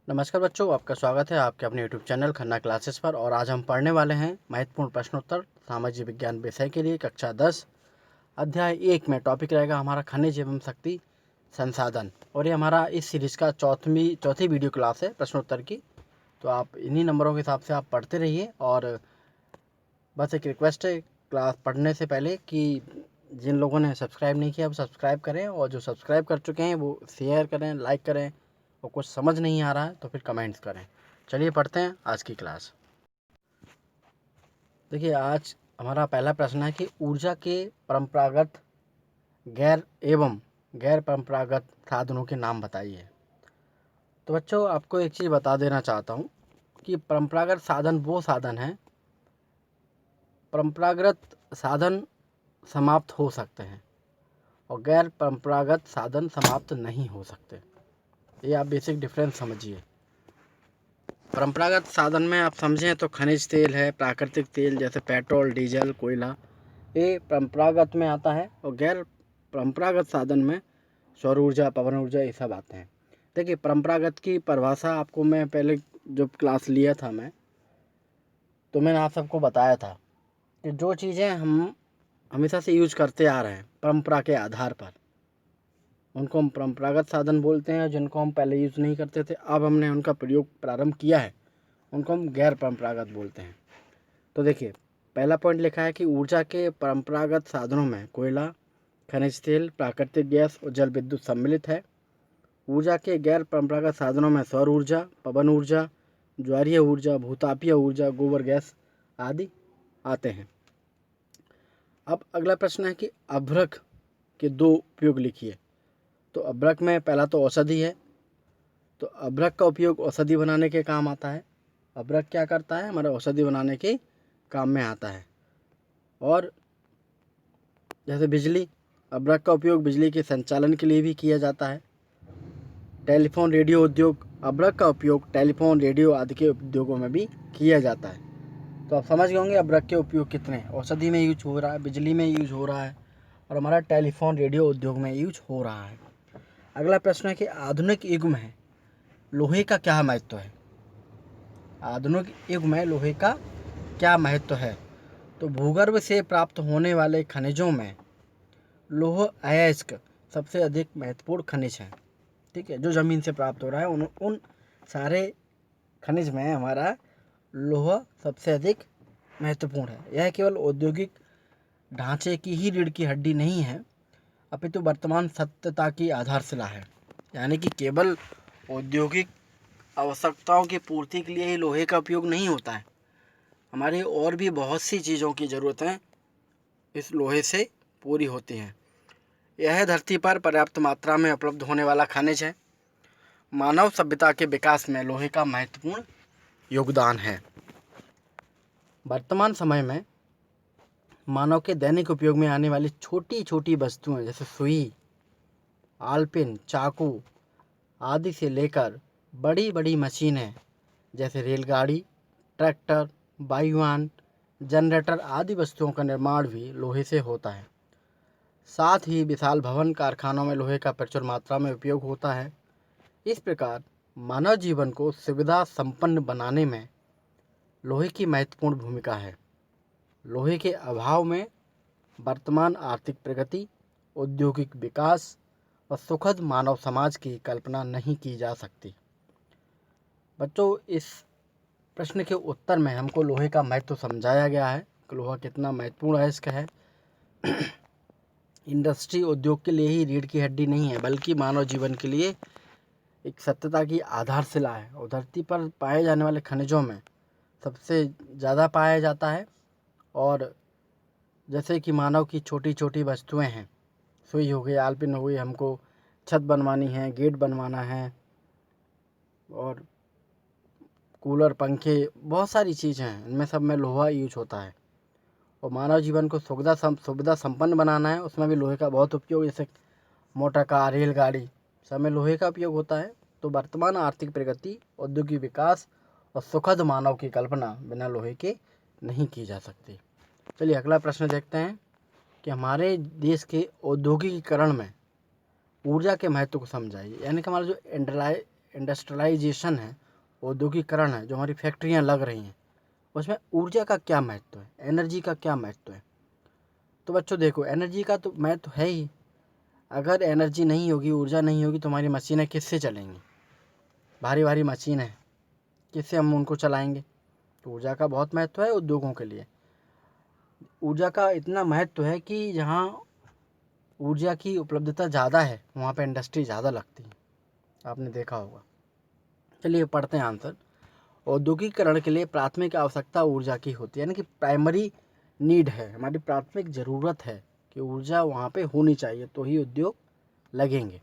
नमस्कार बच्चों, आपका स्वागत है आपके अपने यूट्यूब चैनल खन्ना क्लासेस पर। और आज हम पढ़ने वाले हैं महत्वपूर्ण प्रश्नोत्तर सामाजिक विज्ञान विषय के लिए कक्षा 10 अध्याय 1 में। टॉपिक रहेगा हमारा खनिज एवं शक्ति संसाधन। और ये हमारा इस सीरीज़ का चौथी वीडियो क्लास है प्रश्नोत्तर की। तो आप इन्हीं नंबरों के हिसाब से आप पढ़ते रहिए। और बस एक रिक्वेस्ट है क्लास पढ़ने से पहले कि जिन लोगों ने सब्सक्राइब नहीं किया वो सब्सक्राइब करें, और जो सब्सक्राइब कर चुके हैं वो शेयर करें, लाइक करें, और कुछ समझ नहीं आ रहा है तो फिर कमेंट्स करें। चलिए पढ़ते हैं आज की क्लास। देखिए, आज हमारा पहला प्रश्न है कि ऊर्जा के परंपरागत गैर परंपरागत साधनों के नाम बताइए। तो बच्चों, आपको एक चीज़ बता देना चाहता हूँ कि परंपरागत साधन वो साधन हैं, परंपरागत साधन समाप्त हो सकते हैं और गैर परंपरागत साधन समाप्त नहीं हो सकते। ये आप बेसिक डिफरेंस समझिए। परंपरागत साधन में आप समझें तो खनिज तेल है, प्राकृतिक तेल जैसे पेट्रोल, डीजल, कोयला, ये परंपरागत में आता है। और गैर परंपरागत साधन में सौर ऊर्जा, पवन ऊर्जा, ये सब आते हैं। देखिए, परंपरागत की परिभाषा आपको मैं पहले जब क्लास लिया था तो मैंने आप सबको बताया था कि जो चीज़ें हम हमेशा से यूज करते आ रहे हैं परंपरा के आधार पर, उनको हम परंपरागत साधन बोलते हैं। जिनको हम पहले यूज़ नहीं करते थे, अब हमने उनका प्रयोग प्रारंभ किया है, उनको हम गैर परंपरागत बोलते हैं। तो देखिए, पहला पॉइंट लिखा है कि ऊर्जा के परंपरागत साधनों में कोयला, खनिज तेल, प्राकृतिक गैस और जल विद्युत सम्मिलित है। ऊर्जा के गैर परंपरागत साधनों में सौर ऊर्जा, पवन ऊर्जा, ज्वारीय ऊर्जा, भूतापीय ऊर्जा, गोबर गैस आदि आते हैं। अब अगला प्रश्न है कि अभ्रक के दो उपयोग लिखिए। तो अभ्रक में पहला तो औषधि है। तो अभ्रक का उपयोग औषधि बनाने के काम आता है। अभ्रक क्या करता है? हमारे औषधि बनाने के काम में आता है। और जैसे बिजली, अभ्रक का उपयोग बिजली के संचालन के लिए भी किया जाता है। टेलीफोन, रेडियो उद्योग, अभ्रक का उपयोग टेलीफोन, रेडियो आदि के उद्योगों में भी किया जाता है। तो आप समझ गए होंगे अभ्रक के उपयोग कितने हैं। औषधि में यूज हो रहा है, बिजली में यूज हो रहा है, और हमारा टेलीफोन, रेडियो उद्योग में यूज हो रहा है। अगला प्रश्न है कि आधुनिक युग में लोहे का क्या महत्व है। आधुनिक युग में लोहे का क्या महत्व है? तो भूगर्भ से प्राप्त होने वाले खनिजों में लौह अयस्क सबसे अधिक महत्वपूर्ण खनिज है। ठीक है, जो ज़मीन से प्राप्त हो रहा है उन सारे खनिज में हमारा लौह सबसे अधिक महत्वपूर्ण है। यह केवल औद्योगिक ढांचे की ही रीढ़ की हड्डी नहीं है, अपितु वर्तमान सत्यता की आधारशिला है। यानी कि केवल औद्योगिक आवश्यकताओं की पूर्ति के लिए ही लोहे का उपयोग नहीं होता है। हमारी और भी बहुत सी चीज़ों की ज़रूरतें इस लोहे से पूरी होती हैं। यह धरती पर पर्याप्त मात्रा में उपलब्ध होने वाला खनिज है। मानव सभ्यता के विकास में लोहे का महत्वपूर्ण योगदान है। वर्तमान समय में मानव के दैनिक उपयोग में आने वाली छोटी छोटी वस्तुएं जैसे सुई, आलपिन, चाकू आदि से लेकर बड़ी बड़ी मशीनें जैसे रेलगाड़ी, ट्रैक्टर, वायुयान, जनरेटर आदि वस्तुओं का निर्माण भी लोहे से होता है। साथ ही विशाल भवन कारखानों में लोहे का प्रचुर मात्रा में उपयोग होता है। इस प्रकार मानव जीवन को सुविधा संपन्न बनाने में लोहे की महत्वपूर्ण भूमिका है। लोहे के अभाव में वर्तमान आर्थिक प्रगति, औद्योगिक विकास और सुखद मानव समाज की कल्पना नहीं की जा सकती। बच्चों, इस प्रश्न के उत्तर में हमको लोहे का महत्व समझाया गया है कि लोहा कितना महत्वपूर्ण अयस्क है। इंडस्ट्री, उद्योग के लिए ही रीढ़ की हड्डी नहीं है, बल्कि मानव जीवन के लिए एक सत्यता की आधारशिला है। और धरती पर पाए जाने वाले खनिजों में सबसे ज़्यादा पाया जाता है। और जैसे कि मानव की छोटी छोटी वस्तुएं हैं, सुई हो गई, आलपिन हो गई, हमको छत बनवानी है, गेट बनवाना है, और कूलर, पंखे, बहुत सारी चीज़ें हैं, इनमें सब में लोहा यूज होता है। और मानव जीवन को सुविधा संपन्न बनाना है, उसमें भी लोहे का बहुत उपयोग, जैसे मोटर कार, रेलगाड़ी, सब में लोहे का उपयोग होता है। तो वर्तमान आर्थिक प्रगति, औद्योगिक विकास और सुखद मानव की कल्पना बिना लोहे के नहीं की जा सकती। चलिए अगला प्रश्न देखते हैं कि हमारे देश के औद्योगिकीकरण में ऊर्जा के महत्व को समझाइए। यानी कि हमारा जो इंडस्ट्रियलाइजेशन है, औद्योगिकरण है, जो हमारी फैक्ट्रियाँ लग रही हैं, उसमें ऊर्जा का क्या महत्व है, एनर्जी का क्या महत्व है। तो बच्चों देखो, एनर्जी का तो महत्व है ही। अगर एनर्जी नहीं होगी, ऊर्जा नहीं होगी, तो हमारी मशीनें किससे चलेंगी? भारी भारी मशीन है, किससे हम उनको चलाएंगे? तो ऊर्जा का बहुत महत्व है उद्योगों के लिए। ऊर्जा का इतना महत्व है कि जहाँ ऊर्जा की उपलब्धता ज़्यादा है वहाँ पे इंडस्ट्री ज़्यादा लगती है, आपने देखा होगा। चलिए पढ़ते हैं आंसर। औद्योगिकरण के लिए प्राथमिक आवश्यकता ऊर्जा की होती है, यानी कि प्राइमरी नीड है, हमारी प्राथमिक ज़रूरत है कि ऊर्जा वहाँ पे होनी चाहिए, तो ही उद्योग लगेंगे।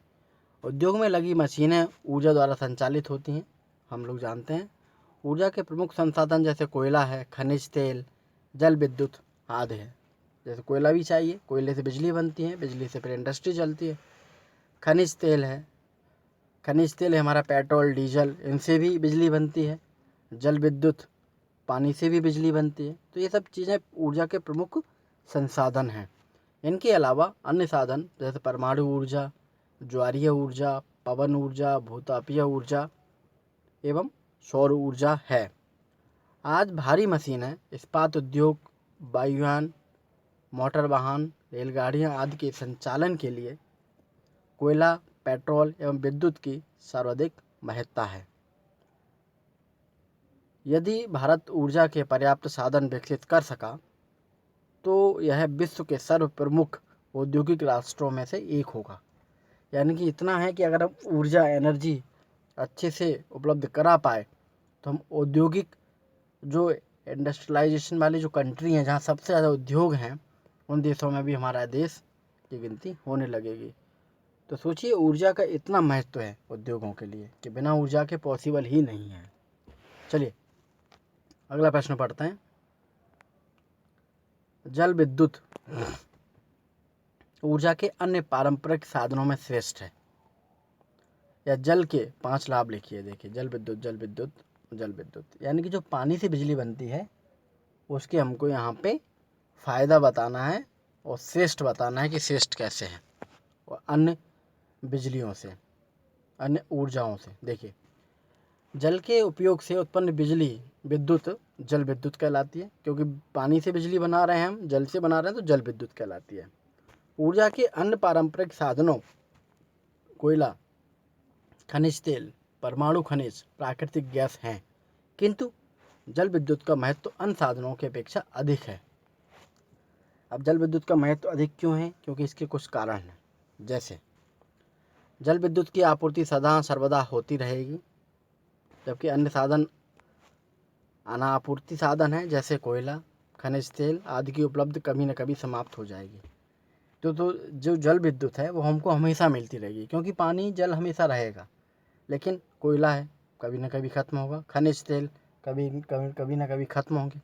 उद्योग में लगी मशीनें ऊर्जा द्वारा संचालित होती हैं, हम लोग जानते हैं। ऊर्जा के प्रमुख संसाधन जैसे कोयला है, खनिज तेल, जल विद्युत आदि है। जैसे कोयला भी चाहिए, कोयले से बिजली बनती है, बिजली से फिर इंडस्ट्री चलती है। खनिज तेल है, खनिज तेल है हमारा पेट्रोल डीजल, इनसे भी बिजली बनती है। जल विद्युत, पानी से भी बिजली बनती है। तो ये सब चीज़ें ऊर्जा के प्रमुख संसाधन हैं। इनके अलावा अन्य साधन जैसे परमाणु ऊर्जा, ज्वारीय ऊर्जा, पवन ऊर्जा, भूतापीय ऊर्जा एवं सौर ऊर्जा है। आज भारी मशीनें, इस्पात उद्योग, वायुयान, मोटर वाहन, रेलगाड़ियाँ आदि के संचालन के लिए कोयला, पेट्रोल एवं विद्युत की सर्वाधिक महत्ता है। यदि भारत ऊर्जा के पर्याप्त साधन विकसित कर सका तो यह विश्व के सर्व प्रमुख औद्योगिक राष्ट्रों में से एक होगा। यानी कि इतना है कि अगर हम ऊर्जा एनर्जी अच्छे से उपलब्ध करा पाए तो हम औद्योगिक जो इंडस्ट्रियलाइजेशन वाली जो कंट्री हैं, जहाँ सबसे ज़्यादा उद्योग हैं, उन देशों में भी हमारा देश की गिनती होने लगेगी। तो सोचिए, ऊर्जा का इतना महत्व है उद्योगों के लिए कि बिना ऊर्जा के पॉसिबल ही नहीं है। चलिए अगला प्रश्न पढ़ते हैं। जल विद्युत ऊर्जा के अन्य पारंपरिक साधनों में श्रेष्ठ है। या जल के 5 लाभ लिखिए। देखिए, जल विद्युत, जल विद्युत, जल विद्युत, यानी कि जो पानी से बिजली बनती है उसके हमको यहाँ पे फ़ायदा बताना है और श्रेष्ठ बताना है कि श्रेष्ठ कैसे है और अन्य बिजलियों से, अन्य ऊर्जाओं से। देखिए, जल के उपयोग से उत्पन्न बिजली विद्युत जल विद्युत कहलाती है, क्योंकि पानी से बिजली बना रहे हैं हम, जल से बना रहे हैं, तो जल विद्युत कहलाती है। ऊर्जा के अन्य पारंपरिक साधनों कोयला, खनिज तेल, परमाणु खनिज, प्राकृतिक गैस हैं, किंतु जल विद्युत का महत्व अन्य साधनों की अपेक्षा अधिक है। अब जल विद्युत का महत्व अधिक क्यों है? क्योंकि इसके कुछ कारण हैं। जैसे जल विद्युत की आपूर्ति सदा सर्वदा होती रहेगी, जबकि अन्य साधन अनापूर्ति साधन हैं, जैसे कोयला, खनिज तेल आदि की उपलब्ध कभी न कभी समाप्त हो जाएगी। तो जो जल विद्युत है वो हमको हमेशा मिलती रहेगी, क्योंकि पानी जल हमेशा रहेगा, लेकिन कोयला है कभी न कभी ख़त्म होगा, खनिज तेल कभी न कभी ख़त्म होंगे,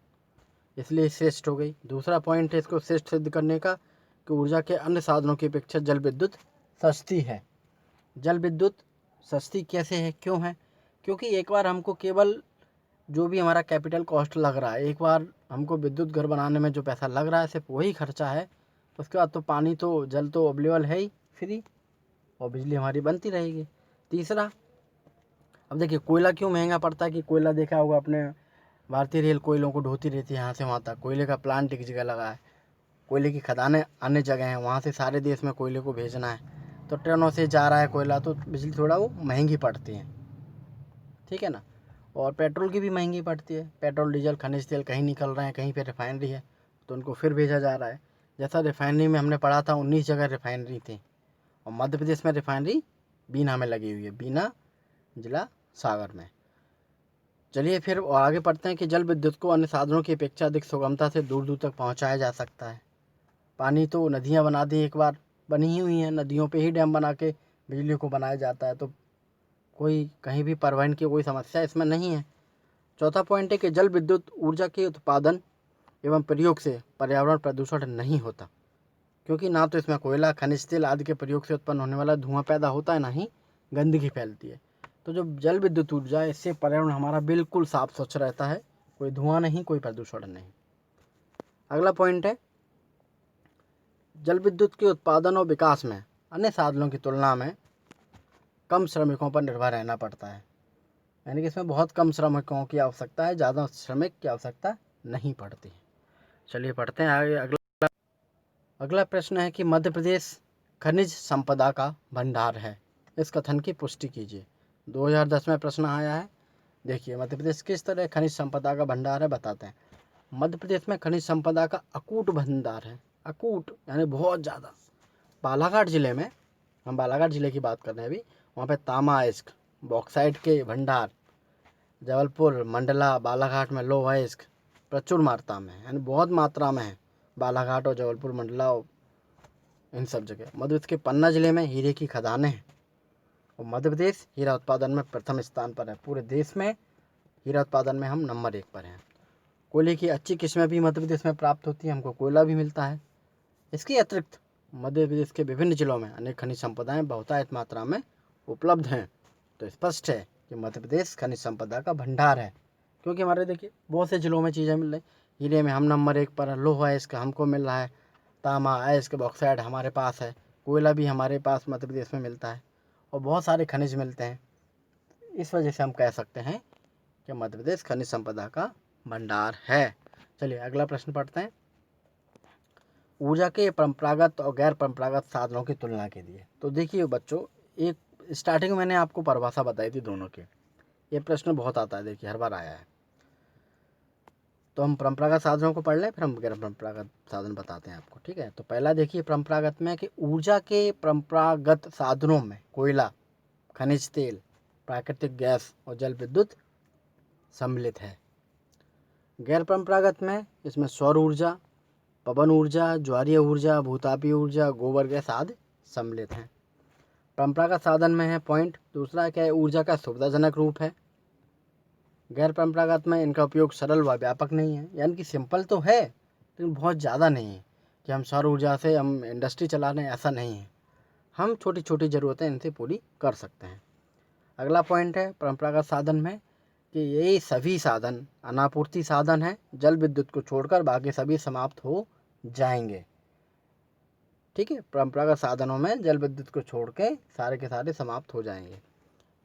इसलिए श्रेष्ठ हो गई। दूसरा पॉइंट है इसको श्रेष्ठ सिद्ध करने का कि ऊर्जा के अन्य साधनों की अपेक्षा जल विद्युत सस्ती है। जल विद्युत सस्ती कैसे है, क्यों है? क्योंकि एक बार हमको केवल जो भी हमारा कैपिटल कॉस्ट लग रहा है, एक बार हमको विद्युत घर बनाने में जो पैसा लग रहा है सिर्फ वही खर्चा है। उसके बाद तो पानी तो जल तो अवेलेबल है ही फ्री, और बिजली हमारी बनती रहेगी। तीसरा, अब देखिए कोयला क्यों महंगा पड़ता है कि कोयला देखा होगा आपने, भारतीय रेल कोयलों को ढोती रहती है यहाँ से वहाँ तक। कोयले का प्लांट एक जगह लगा है, कोयले की खदानें अन्य जगह हैं, वहाँ से सारे देश में कोयले को भेजना है, तो ट्रेनों से जा रहा है कोयला, तो बिजली थोड़ा वो महंगी पड़ती है, ठीक है ना। और पेट्रोल की भी महंगी पड़ती है। पेट्रोल डीजल खनिज तेल कहीं निकल रहे हैं, कहीं पे रिफाइनरी है, तो उनको फिर भेजा जा रहा है। जैसा रिफाइनरी में हमने पढ़ा था 19 जगह रिफाइनरी थी, और मध्य प्रदेश में रिफाइनरी बीना में लगी हुई है, बीना जिला सागर में। चलिए फिर आगे पढ़ते हैं कि जल विद्युत को अन्य साधनों की अपेक्षा अधिक सुगमता से दूर दूर तक पहुंचाया जा सकता है। पानी तो नदियां बना दी, एक बार बनी ही हुई हैं, नदियों पे ही डैम बना के बिजली को बनाया जाता है, तो कोई कहीं भी परिवहन की कोई समस्या इसमें नहीं है। चौथा पॉइंट है कि जल विद्युत ऊर्जा के उत्पादन एवं प्रयोग से पर्यावरण प्रदूषण नहीं होता, क्योंकि ना तो इसमें कोयला खनिज तेल आदि के प्रयोग से उत्पन्न होने वाला धुआं पैदा होता है, ना ही गंदगी फैलती है। तो जो जल विद्युत ऊर्जा है, इससे पर्यावरण हमारा बिल्कुल साफ स्वच्छ रहता है, कोई धुआं नहीं, कोई प्रदूषण नहीं। अगला पॉइंट है, जल विद्युत के उत्पादन और विकास में अन्य साधनों की तुलना में कम श्रमिकों पर निर्भर रहना पड़ता है, यानी कि इसमें बहुत कम श्रमिकों की आवश्यकता है, ज़्यादा श्रमिक की आवश्यकता नहीं पड़ती। चलिए पढ़ते हैं आगे। अगला प्रश्न है कि मध्य प्रदेश खनिज संपदा का भंडार है, इस कथन की पुष्टि कीजिए। 2010 में प्रश्न आया है। देखिए मध्य प्रदेश किस तरह खनिज संपदा का भंडार है, बताते हैं। मध्य प्रदेश में खनिज संपदा का अकूट भंडार है। अकूट यानी बहुत ज़्यादा। बालाघाट जिले में, हम बालाघाट जिले की बात कर रहे हैं अभी, वहाँ पे तांबा अयस्क बॉक्साइट के भंडार, जबलपुर, मंडला, बालाघाट में लौह अयस्क प्रचुर मात्रा में है, यानी बहुत मात्रा में है बालाघाट और जबलपुर, मंडला, इन सब जगह। मध्य प्रदेश के पन्ना जिले में हीरे की खदानें हैं और मध्य प्रदेश हीरा उत्पादन में प्रथम स्थान पर है। पूरे देश में हीरा उत्पादन में हम नंबर 1 पर हैं। कोयले की अच्छी किस्में भी मध्य प्रदेश में प्राप्त होती हैं, हमको कोयला भी मिलता है। इसके अतिरिक्त मध्य प्रदेश के विभिन्न जिलों में अनेक खनिज संपदाएं बहुतायत मात्रा में उपलब्ध हैं। तो स्पष्ट है कि मध्य प्रदेश खनिज संपदा का भंडार है, क्योंकि हमारे देखिए बहुत से जिलों में चीज़ें मिल रही। हीरे में हम नंबर 1 पर है, लौह अयस्क हमको मिल रहा है, तांबा अयस्क बॉक्साइट हमारे पास है, कोयला भी हमारे पास मध्य प्रदेश में मिलता है और बहुत सारे खनिज मिलते हैं। इस वजह से हम कह सकते हैं कि मध्य प्रदेश खनिज संपदा का भंडार है। चलिए अगला प्रश्न पढ़ते हैं। ऊर्जा के परंपरागत और गैर परंपरागत साधनों की तुलना कीजिए। तो देखिए बच्चों, एक स्टार्टिंग में मैंने आपको परिभाषा बताई थी दोनों की। ये प्रश्न बहुत आता है, देखिए हर बार आया है। तो हम परंपरागत साधनों को पढ़ लें, फिर हम गैर परंपरागत साधन बताते हैं आपको, ठीक है। तो पहला देखिए परंपरागत में कि ऊर्जा के परंपरागत साधनों में कोयला, खनिज तेल, प्राकृतिक गैस और जल विद्युत सम्मिलित है। गैर परंपरागत में इसमें सौर ऊर्जा, पवन ऊर्जा, ज्वारीय ऊर्जा, भूतापीय ऊर्जा, गोबर गैस आदि सम्मिलित हैं। परंपरागत साधन में है पॉइंट दूसरा क्या है, ऊर्जा का सुविधाजनक रूप है। गैर परंपरागत में इनका उपयोग सरल व व्यापक नहीं है, यानी कि सिंपल तो है लेकिन बहुत ज़्यादा नहीं है कि हम सौर ऊर्जा से हम इंडस्ट्री चला रहे हैं, ऐसा नहीं है। हम छोटी छोटी ज़रूरतें इनसे पूरी कर सकते हैं। अगला पॉइंट है परंपरागत साधन में कि ये सभी साधन अनापूर्ति साधन हैं, जल विद्युत को छोड़कर बाकी सभी समाप्त हो जाएंगे, ठीक है। परंपरागत साधनों में जल विद्युत को छोड़ के सारे के सारे समाप्त हो जाएंगे।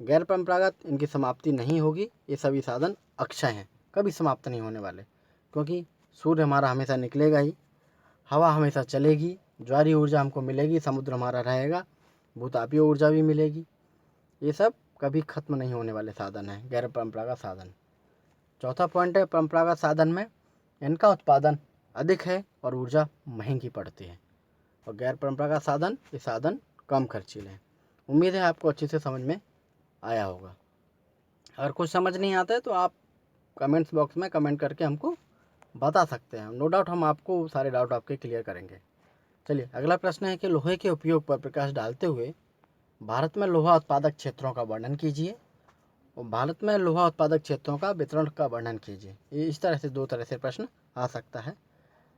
गैर परंपरागत इनकी समाप्ति नहीं होगी, ये सभी साधन अक्षय हैं, कभी समाप्त नहीं होने वाले, क्योंकि सूर्य हमारा हमेशा निकलेगा ही, हवा हमेशा चलेगी, ज्वारीय ऊर्जा हमको मिलेगी, समुद्र हमारा रहेगा, भूतापीय ऊर्जा भी मिलेगी। ये सब कभी खत्म नहीं होने वाले साधन हैं, गैर परंपरागत साधन। चौथा पॉइंट है परंपरागत साधन में इनका उत्पादन अधिक है और ऊर्जा महंगी पड़ती है, और गैर परंपरागत साधन ये साधन कम खर्चीले हैं। उम्मीद है आपको अच्छे से समझ में आया होगा। अगर कुछ समझ नहीं आता है तो आप कमेंट्स बॉक्स में कमेंट करके हमको बता सकते हैं, नो डाउट हम आपको सारे डाउट आपके क्लियर करेंगे। चलिए अगला प्रश्न है कि लोहे के उपयोग पर प्रकाश डालते हुए भारत में लोहा उत्पादक क्षेत्रों का वर्णन कीजिए और भारत में लोहा उत्पादक क्षेत्रों का वितरण का वर्णन कीजिए। ये इस तरह से दो तरह से प्रश्न आ सकता है।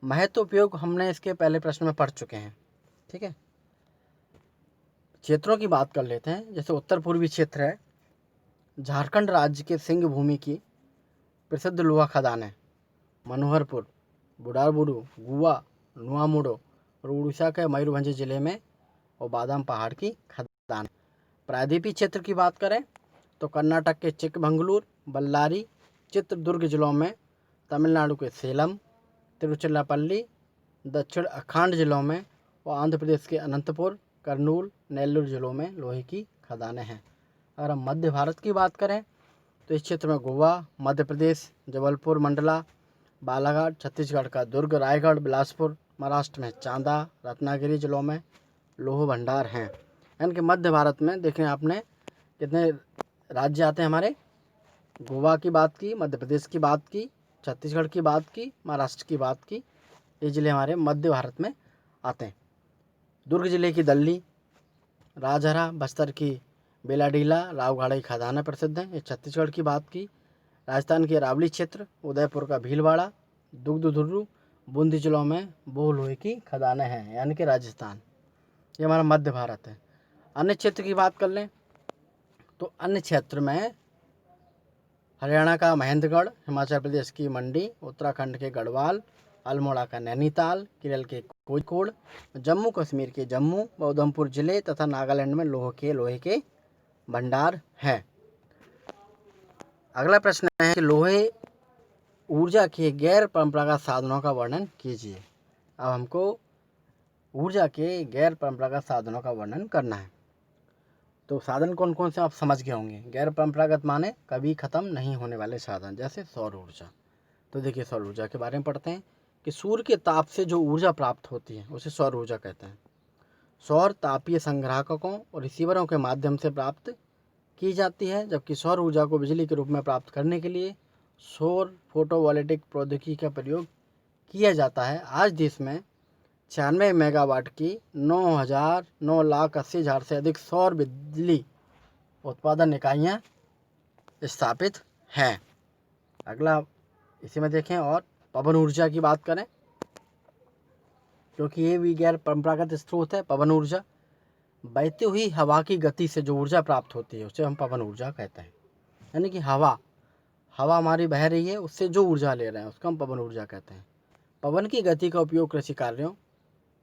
महत्व उपयोग हमने इसके पहले प्रश्न में पढ़ चुके हैं, ठीक है। क्षेत्रों की बात कर लेते हैं। जैसे उत्तर पूर्वी क्षेत्र है, झारखंड राज्य के सिंह भूमि की प्रसिद्ध लोहा खदानें मनोहरपुर, बुडारबुरु, गुआ, नुआमुडो और उड़ीसा के मयूरभंज जिले में और बादाम पहाड़ की खदान। प्रायद्वीपीय क्षेत्र की बात करें तो कर्नाटक के चिकमंगलूर, बल्लारी, चित्रदुर्ग जिलों में, तमिलनाडु के सेलम, तिरुचिरापल्ली, दक्षिण अखांड जिलों में और आंध्र प्रदेश के अनंतपुर, कर्नूल, नेल्लूर जिलों में लोहे की खदानें हैं। अगर हम मध्य भारत की बात करें तो इस क्षेत्र में गोवा, मध्य प्रदेश, जबलपुर, मंडला, बालाघाट, छत्तीसगढ़ का दुर्ग, रायगढ़, बिलासपुर, महाराष्ट्र में चांदा, रत्नागिरी जिलों में लोह भंडार हैं। यानी कि मध्य भारत में देखें आपने कितने राज्य आते हैं हमारे। गोवा की बात की, मध्य प्रदेश की बात की, छत्तीसगढ़ की बात की, महाराष्ट्र की बात की, ये ज़िले हमारे मध्य भारत में आते हैं। दुर्ग जिले की दल्ली, राजहरा, बस्तर की बेलाडीला, रावघाड़ा की खदानें प्रसिद्ध हैं, ये छत्तीसगढ़ की बात की। राजस्थान के अरावली क्षेत्र, उदयपुर का भीलवाड़ा, दुग्धुरु, बूंदी जिलों में बहु लोहे की खदानें हैं, यानी कि राजस्थान। ये हमारा मध्य भारत है। अन्य क्षेत्र की बात कर लें तो अन्य क्षेत्र में हरियाणा का महेंद्रगढ़, हिमाचल प्रदेश की मंडी, उत्तराखंड के गढ़वाल, अल्मोड़ा का नैनीताल, केरल के कोझिकोड, जम्मू कश्मीर के जम्मू व उधमपुर जिले तथा नागालैंड में लोहे के भंडार है। अगला प्रश्न है कि लोहे ऊर्जा के गैर परंपरागत साधनों का वर्णन कीजिए। अब हमको ऊर्जा के गैर परंपरागत साधनों का वर्णन करना है। तो साधन कौन कौन से आप समझ गए होंगे। गैर परंपरागत माने कभी ख़त्म नहीं होने वाले साधन, जैसे सौर ऊर्जा। तो देखिए सौर ऊर्जा के बारे में पढ़ते हैं कि सूर्य के ताप से जो ऊर्जा प्राप्त होती है उसे सौर ऊर्जा कहते हैं। सौर तापीय संग्राहकों और रिसीवरों के माध्यम से प्राप्त की जाती है, जबकि सौर ऊर्जा को बिजली के रूप में प्राप्त करने के लिए सौर फोटोवोल्टिक प्रौद्योगिकी का प्रयोग किया जाता है। आज देश में 96 मेगावाट की 9,80,000 से अधिक सौर बिजली उत्पादन इकाइयाँ स्थापित हैं। अगला इसी में देखें और पवन ऊर्जा की बात करें, क्योंकि ये भी गैर परंपरागत स्रोत है। पवन ऊर्जा बहती हुई हवा की गति से जो ऊर्जा प्राप्त होती है उसे हम पवन ऊर्जा कहते हैं। यानी कि हवा हमारी बह रही है, उससे जो ऊर्जा ले रहे हैं उसको हम पवन ऊर्जा कहते हैं। पवन की गति का उपयोग कृषि कार्यों,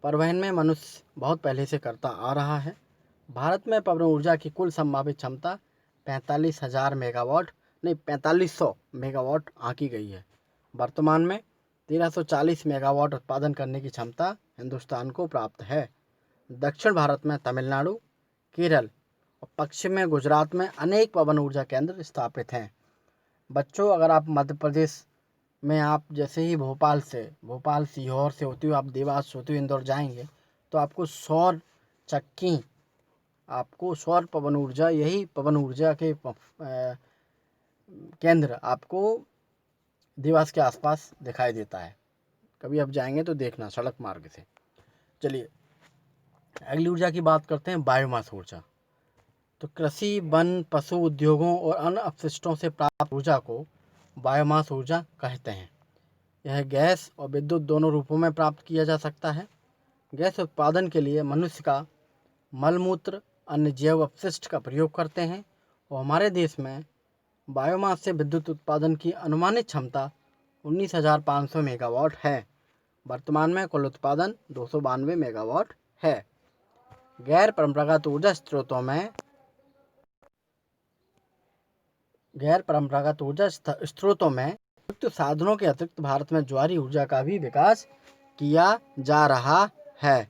परिवहन में मनुष्य बहुत पहले से करता आ रहा है। भारत में पवन ऊर्जा की कुल संभावित क्षमता 4500 मेगावाट आंकी गई है। वर्तमान में 1340 मेगावाट उत्पादन करने की क्षमता हिंदुस्तान को प्राप्त है। दक्षिण भारत में तमिलनाडु, केरल और पश्चिम में गुजरात में अनेक पवन ऊर्जा केंद्र स्थापित हैं। बच्चों, अगर आप मध्य प्रदेश में आप जैसे ही भोपाल सीहोर से होते हुए आप देवास होते हुए इंदौर जाएंगे तो आपको सौर चक्की, आपको सौर पवन ऊर्जा, यही पवन ऊर्जा के केंद्र आपको देवास के आसपास दिखाई देता है। कभी आप जाएंगे तो देखना सड़क मार्ग से। चलिए अगली ऊर्जा की बात करते हैं, बायोमास ऊर्जा। तो कृषि, वन, पशु उद्योगों और अन्य अपशिष्टों से प्राप्त ऊर्जा को बायोमास ऊर्जा कहते हैं। यह गैस और विद्युत दोनों रूपों में प्राप्त किया जा सकता है। गैस उत्पादन के लिए मनुष्य का मलमूत्र, अन्य जैव अपशिष्ट का प्रयोग करते हैं और हमारे देश में बायोमास से विद्युत उत्पादन की अनुमानित क्षमता 19,500 मेगावाट है। वर्तमान में कुल उत्पादन 292 मेगावाट है। गैर परंपरागत ऊर्जा स्रोतों में युक्त साधनों के अतिरिक्त भारत में ज्वारी ऊर्जा का भी विकास किया जा रहा है।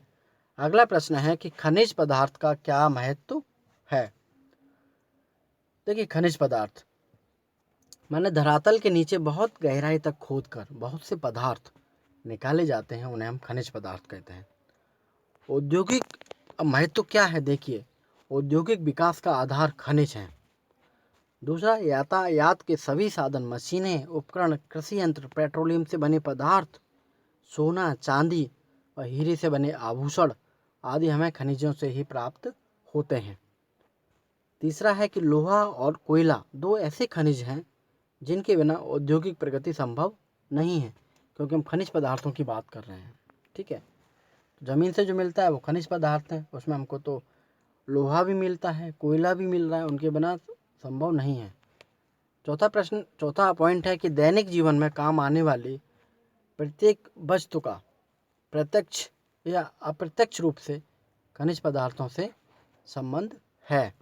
अगला प्रश्न है कि खनिज पदार्थ का क्या महत्व है। देखिए खनिज पदार्थ माने धरातल के नीचे बहुत गहराई तक खोदकर बहुत से पदार्थ निकाले जाते हैं, उन्हें हम खनिज पदार्थ कहते हैं। औद्योगिक महत्व क्या है, देखिए औद्योगिक विकास का आधार खनिज हैं। दूसरा, यातायात के सभी साधन, मशीनें, उपकरण, कृषि यंत्र, पेट्रोलियम से बने पदार्थ, सोना, चांदी और हीरे से बने आभूषण आदि हमें खनिजों से ही प्राप्त होते हैं। तीसरा है कि लोहा और कोयला दो ऐसे खनिज हैं जिनके बिना औद्योगिक प्रगति संभव नहीं है, क्योंकि हम खनिज पदार्थों की बात कर रहे हैं। ठीक है, ज़मीन से जो मिलता है वो खनिज पदार्थ है, उसमें हमको तो लोहा भी मिलता है, कोयला भी मिल रहा है, उनके बिना संभव नहीं है। चौथा पॉइंट है कि दैनिक जीवन में काम आने वाली प्रत्येक वस्तु का प्रत्यक्ष या अप्रत्यक्ष रूप से खनिज पदार्थों से संबंध है।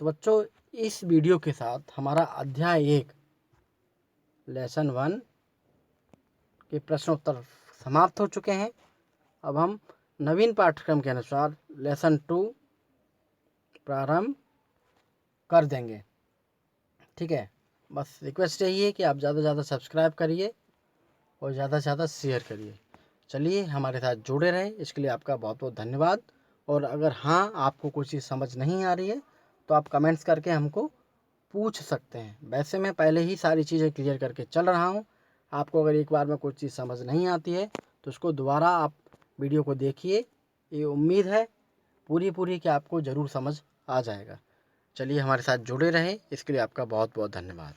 तो बच्चों, इस वीडियो के साथ हमारा अध्याय 1 लेसन 1 के प्रश्न उत्तर समाप्त हो चुके हैं। अब हम नवीन पाठ्यक्रम के अनुसार लेसन 2 प्रारंभ कर देंगे। ठीक है, बस रिक्वेस्ट यही है कि आप ज़्यादा से ज़्यादा सब्सक्राइब करिए और ज़्यादा से ज़्यादा शेयर करिए। चलिए हमारे साथ जुड़े रहें, इसके लिए आपका बहुत बहुत धन्यवाद। और अगर हाँ आपको कोई चीज़ समझ नहीं आ रही है तो आप कमेंट्स करके हमको पूछ सकते हैं। वैसे मैं पहले ही सारी चीज़ें क्लियर करके चल रहा हूँ। आपको अगर एक बार में कोई चीज़ समझ नहीं आती है तो उसको दोबारा आप वीडियो को देखिए। ये उम्मीद है पूरी कि आपको ज़रूर समझ आ जाएगा। चलिए हमारे साथ जुड़े रहें, इसके लिए आपका बहुत बहुत धन्यवाद।